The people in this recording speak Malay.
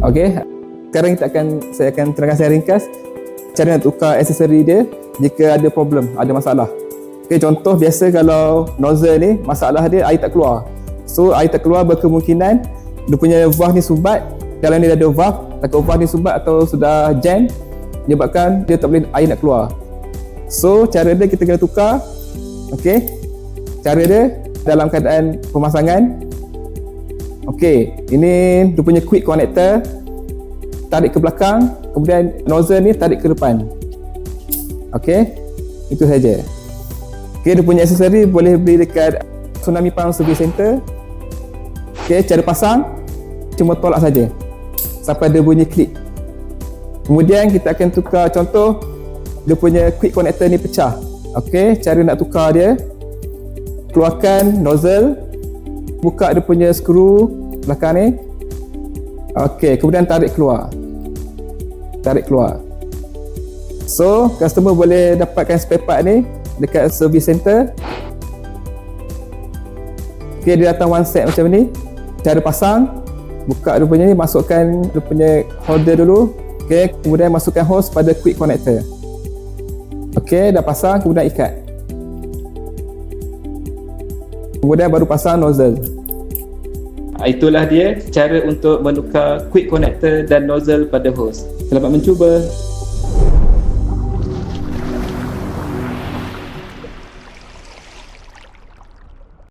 Okey, sekarang saya akan terangkan secara ringkas cara nak tukar aksesori dia jika ada problem, ada masalah. Okey, contoh biasa kalau nozzle ni masalah dia air tak keluar. So air tak keluar berkemungkinan dia punya valve ni sumbat. Kalau ni dah ada valve, takut valve ni sumbat atau sudah jam, menyebabkan dia tak boleh air nak keluar. So cara dia kita kena tukar. Okey, cara dia dalam keadaan pemasangan. Okey, ini dia punya quick connector, tarik ke belakang, kemudian nozzle ni tarik ke depan. Okey, itu saja. Okey, dia punya aksesori boleh beli dekat Tsunami Pump Service Center. Okey, cara pasang cuma tolak saja sampai dia bunyi klik. Kemudian kita akan tukar, contoh dia punya quick connector ni pecah. Okey, cara nak tukar dia, keluarkan nozzle, buka dia punya skru belakang ni. Okey, kemudian tarik keluar. So, customer boleh dapatkan spare part ni dekat service center. Okey, dia datang one set macam ni. Cara pasang, buka dia punya ni, masukkan dia punya holder dulu. Okey, kemudian masukkan hose pada quick connector. Okey, dah pasang, kemudian ikat. Kemudian baru pasang nozzle. Itulah dia cara untuk menukar quick connector dan nozzle pada hose. Selamat mencuba.